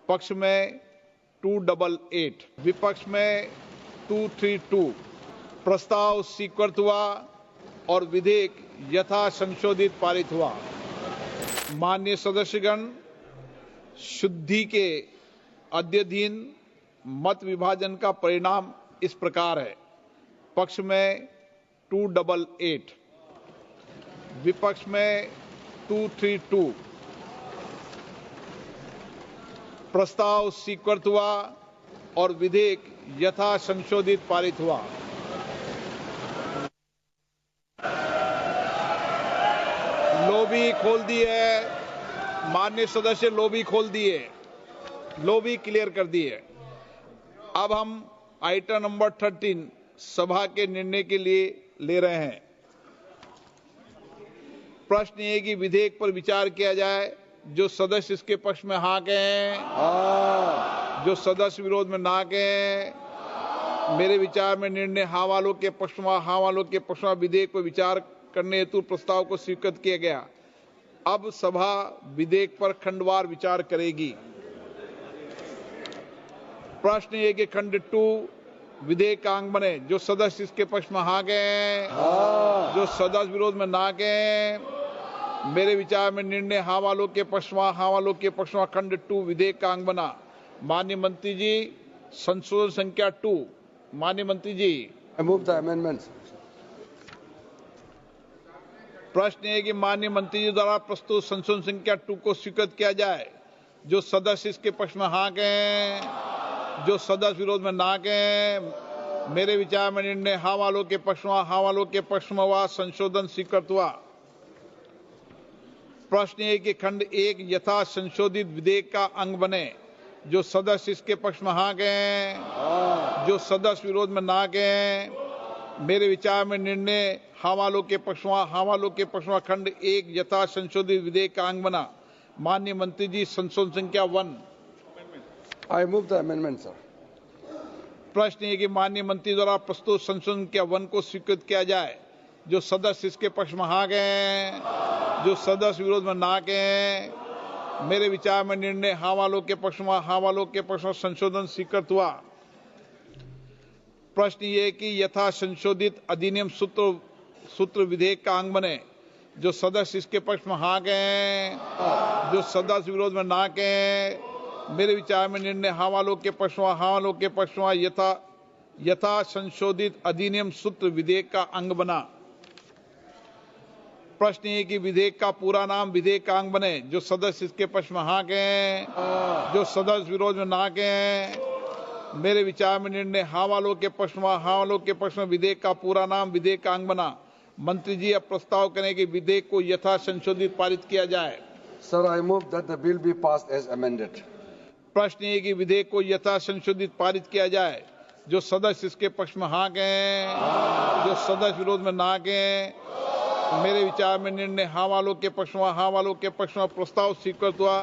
पक्ष में 288, विपक्ष में 232। प्रस्ताव स्वीकृत हुआ और विधेयक यथा संशोधित पारित हुआ। माननीय सदस्यगण, शुद्धि के अध्ययन मत विभाजन का परिणाम इस प्रकार है। पक्ष में 288, विपक्ष में 232। प्रस्ताव स्वीकृत हुआ और विधेयक यथा संशोधित पारित हुआ। लॉबी खोल दी है माननीय सदस्य, लॉबी खोल दिए, लॉबी क्लियर कर दी है। अब हम आइटम नंबर 13 सभा के निर्णय के लिए ले रहे हैं। प्रश्न ये कि विधेयक पर विचार किया जाए। जो सदस्य इसके पक्ष में हाँ कहें, जो सदस्य विरोध में ना कहें। मेरे विचार में निर्णय हाँ वालों के पक्ष में, हाँ वालों के पक्ष में विधेयक पर विचार करने हेतु प्रस्ताव को स्वीकृत किया गया। अब सभा विधेयक पर खंडवार विचार करेगी। प्रश्न ये कि खंड 2 विधेयक का अंग बने। जो सदस्य इसके पक्ष में हाँ कहें, जो सदस्य विरोध में ना कहें। मेरे विचार में निर्णय हाँ वालों के पक्ष में, हाँ वालों के पक्ष में खंड 2 विधेयक का अंग बना। माननीय मंत्री जी, संशोधन संख्या 2। माननीय मंत्री जी, I move the amendments. प्रश्न है कि माननीय मंत्री जी द्वारा प्रस्तुत संशोधन संख्या 2 को स्वीकृत किया जाए। जो सदस्य इसके पक्ष में हाँ कहें, जो सदस्य विरोध में ना कहें। मेरे विचार में निर्णय हाँ वालों के पक्ष में, हाँ वालों के पक्ष में हुआ। संशोधन स्वीकृत हुआ। प्रश्न है कि खंड 1 यथा संशोधित विधेयक का अंग बने। जो सदस्य इसके पक्ष में हाँ कहें, जो सदस्य विरोध में ना कहें। मेरे विचार में निर्णय हाँ वालों के पक्ष में, हाँ वालों के पक्ष में खंड 1 यथा संशोधित विधेयक का अंग बना। माननीय मंत्री जी, संशोधन संख्या 1। I move the amendment, sir. प्रश्न है कि माननीय मंत्री द्वारा प्रस्तुत संशोधन संख्या 1 को स्वीकृत किया जाए। जो सदस्य इसके पक्ष में हाँ कहें, जो सदस्य विरोध में ना कहें। मेरे विचार में निर्णय हाँ वालों के पक्ष में, हाँ वालों के पक्ष में संशोधन स्वीकृत हुआ। प्रश्न ये कि यथा संशोधित अधिनियम सूत्र विधेयक का अंग बने। जो सदस्य इसके पक्ष में हाँ कहें, जो सदस्य विरोध में ना कहें। मेरे विचार में निर्णय हाँ वालों के पक्ष में, हाँ वालों के पक्ष में यथा संशोधित अधिनियम सूत्र विधेयक का अंग बना। प्रश्न ये कि विधेयक का पूरा नाम विधेयक का अंग बने। जो सदस्य इसके पक्ष में हाँ कहें, जो सदस्य विरोध में ना कहें। मेरे विचार में निर्णय हाँ वालों के पक्ष में, हाँ वालों के पक्ष में विधेयक का पूरा नाम विधेयक का अंग बना। मंत्री जी अब प्रस्ताव करें कि विधेयक को यथा संशोधित पारित किया जाए। Sir, I move that the bill be passed as amended. प्रश्न ये कि विधेयक को यथा संशोधित पारित किया जाए। जो सदस्य इसके पक्ष में हाँ कहें, जो सदस्य विरोध में ना कहें। मेरे विचार में निर्णय हाँ वालों के पक्ष में, हाँ वालों के पक्ष में प्रस्ताव स्वीकृत हुआ।